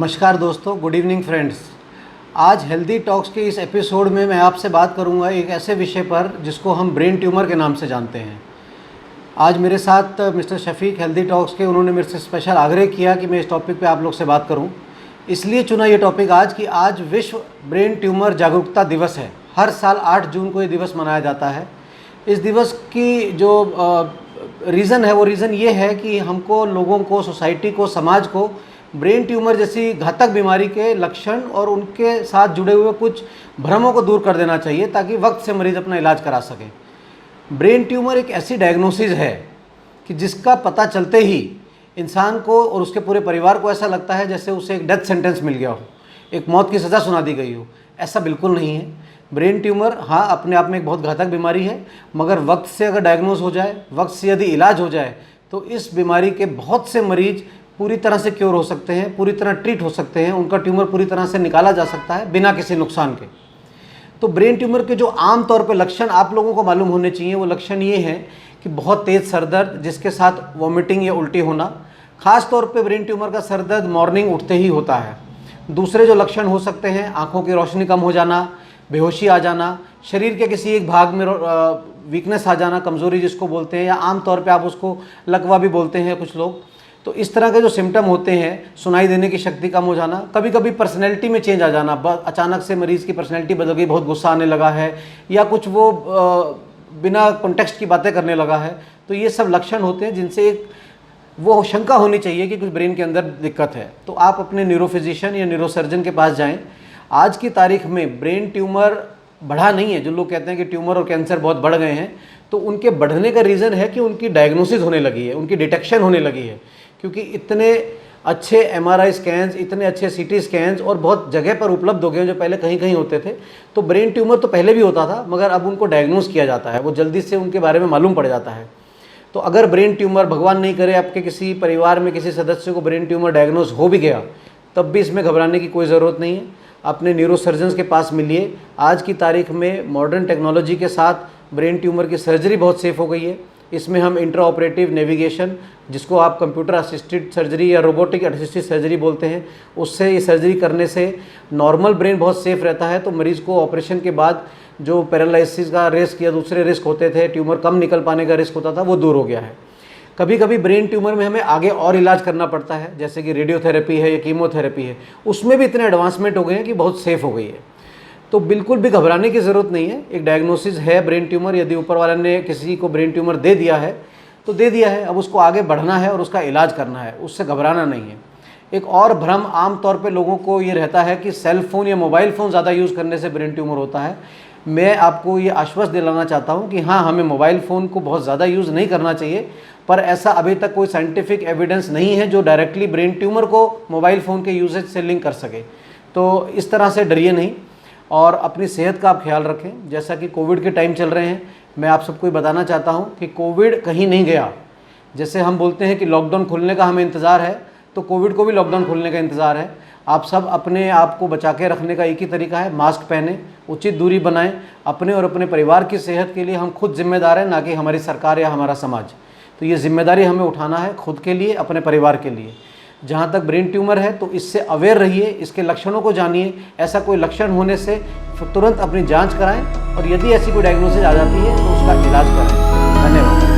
नमस्कार दोस्तों, good evening friends. आज हेल्दी टॉक्स के इस एपिसोड में मैं आपसे बात करूंगा एक ऐसे विषय पर जिसको हम ब्रेन ट्यूमर के नाम से जानते हैं। आज मेरे साथ मिस्टर शफीक हेल्दी टॉक्स के, उन्होंने मेरे से स्पेशल आग्रह किया कि मैं इस टॉपिक पे आप लोग से बात करूं। इसलिए चुना ये टॉपिक आज कि आज विश्व ब्रेन ट्यूमर जागरूकता दिवस है। हर साल 8 जून को ये दिवस मनाया जाता है। इस दिवस की जो रीज़न है वो रीज़न ये है कि हमको, लोगों को, सोसाइटी को, समाज को ब्रेन ट्यूमर जैसी घातक बीमारी के लक्षण और उनके साथ जुड़े हुए कुछ भ्रमों को दूर कर देना चाहिए ताकि वक्त से मरीज़ अपना इलाज करा सके। ब्रेन ट्यूमर एक ऐसी डायग्नोसिस है कि जिसका पता चलते ही इंसान को और उसके पूरे परिवार को ऐसा लगता है जैसे उसे एक डेथ सेंटेंस मिल गया हो, एक मौत की सज़ा सुना दी गई हो। ऐसा बिल्कुल नहीं है। ब्रेन ट्यूमर हाँ अपने आप में एक बहुत घातक बीमारी है, मगर वक्त से अगर डायग्नोज हो जाए, वक्त से यदि इलाज हो जाए तो इस बीमारी के बहुत से मरीज पूरी तरह से क्योर हो सकते हैं, पूरी तरह ट्रीट हो सकते हैं, उनका ट्यूमर पूरी तरह से निकाला जा सकता है बिना किसी नुकसान के। तो ब्रेन ट्यूमर के जो आम तौर पे लक्षण आप लोगों को मालूम होने चाहिए, वो लक्षण ये हैं कि बहुत तेज़ सर दर्द जिसके साथ वॉमिटिंग या उल्टी होना। ख़ास तौर पे ब्रेन ट्यूमर का सर दर्द मॉर्निंग उठते ही होता है। दूसरे जो लक्षण हो सकते हैं, आँखों की रोशनी कम हो जाना, बेहोशी आ जाना, शरीर के किसी एक भाग में वीकनेस आ जाना, कमज़ोरी जिसको बोलते हैं, या आम तौर पे आप उसको लकवा भी बोलते हैं कुछ लोग। तो इस तरह के जो सिम्टम होते हैं, सुनाई देने की शक्ति कम हो जाना, कभी कभी पर्सनैलिटी में चेंज आ जाना, अचानक से मरीज़ की पर्सनैलिटी बदल गई, बहुत गुस्सा आने लगा है या कुछ वो बिना कॉन्टेक्स्ट की बातें करने लगा है। तो ये सब लक्षण होते हैं जिनसे एक वो शंका होनी चाहिए कि कुछ ब्रेन के अंदर दिक्कत है। तो आप अपने न्यूरोफिजिशियन या न्यूरोसर्जन के पास जाएँ। आज की तारीख में ब्रेन ट्यूमर बढ़ा नहीं है। जो लोग कहते हैं कि ट्यूमर और कैंसर बहुत बढ़ गए हैं, तो उनके बढ़ने का रीज़न है कि उनकी डायग्नोसिस होने लगी है, उनकी डिटेक्शन होने लगी है। क्योंकि इतने अच्छे MRI स्कैन्स, इतने अच्छे CT स्कैन्स और बहुत जगह पर उपलब्ध हो गए हैं जो पहले कहीं कहीं होते थे। तो ब्रेन ट्यूमर तो पहले भी होता था, मगर अब उनको डायग्नोस किया जाता है, वो जल्दी से उनके बारे में मालूम पड़ जाता है। तो अगर ब्रेन ट्यूमर, भगवान नहीं करे, आपके किसी परिवार में किसी सदस्य को ब्रेन ट्यूमर डायग्नोस हो भी गया, तब भी इसमें घबराने की कोई ज़रूरत नहीं है। अपने न्यूरोसर्जन्स के पास मिलिए। आज की तारीख में मॉडर्न टेक्नोलॉजी के साथ ब्रेन ट्यूमर की सर्जरी बहुत सेफ़ हो गई है। इसमें हम इंट्रा ऑपरेटिव नेविगेशन, जिसको आप कंप्यूटर असिस्टेड सर्जरी या रोबोटिक असिस्टेड सर्जरी बोलते हैं, उससे ये सर्जरी करने से नॉर्मल ब्रेन बहुत सेफ़ रहता है। तो मरीज़ को ऑपरेशन के बाद जो पैरालिसिस का रिस्क या दूसरे रिस्क होते थे, ट्यूमर कम निकल पाने का रिस्क होता था, वो दूर हो गया है। कभी कभी ब्रेन ट्यूमर में हमें आगे और इलाज करना पड़ता है, जैसे कि रेडियोथेरेपी है या कीमोथेरेपी है। उसमें भी इतने एडवांसमेंट हो गए हैं कि बहुत सेफ़ हो गई है। तो बिल्कुल भी घबराने की ज़रूरत नहीं है। एक डायग्नोसिस है ब्रेन ट्यूमर, यदि ऊपर वाले ने किसी को ब्रेन ट्यूमर दे दिया है तो दे दिया है, अब उसको आगे बढ़ना है और उसका इलाज करना है, उससे घबराना नहीं है। एक और भ्रम आम तौर पे लोगों को ये रहता है कि सेल फ़ोन या मोबाइल फ़ोन ज़्यादा यूज़ करने से ब्रेन ट्यूमर होता है। मैं आपको ये आश्वस्त दिलाना चाहता हूँ कि हाँ, हमें मोबाइल फ़ोन को बहुत ज़्यादा यूज़ नहीं करना चाहिए, पर ऐसा अभी तक कोई साइंटिफिक एविडेंस नहीं है जो डायरेक्टली ब्रेन ट्यूमर को मोबाइल फ़ोन के यूजेज से लिंक कर सके। तो इस तरह से डरिए नहीं और अपनी सेहत का आप ख्याल रखें। जैसा कि कोविड के टाइम चल रहे हैं, मैं आप सबको बताना चाहता हूं कि कोविड कहीं नहीं गया। जैसे हम बोलते हैं कि लॉकडाउन खुलने का हमें इंतज़ार है, तो कोविड को भी लॉकडाउन खुलने का इंतज़ार है। आप सब अपने आप को बचा के रखने का एक ही तरीका है, मास्क पहने, उचित दूरी बनाएं। अपने और अपने परिवार की सेहत के लिए हम खुद जिम्मेदार हैं, ना कि हमारी सरकार या हमारा समाज। तो ये जिम्मेदारी हमें उठाना है खुद के लिए, अपने परिवार के लिए। जहाँ तक ब्रेन ट्यूमर है तो इससे अवेयर रहिए, इसके लक्षणों को जानिए। ऐसा कोई लक्षण होने से तुरंत अपनी जांच कराएं और यदि ऐसी कोई डायग्नोसिस आ जाती है तो उसका इलाज करें। धन्यवाद।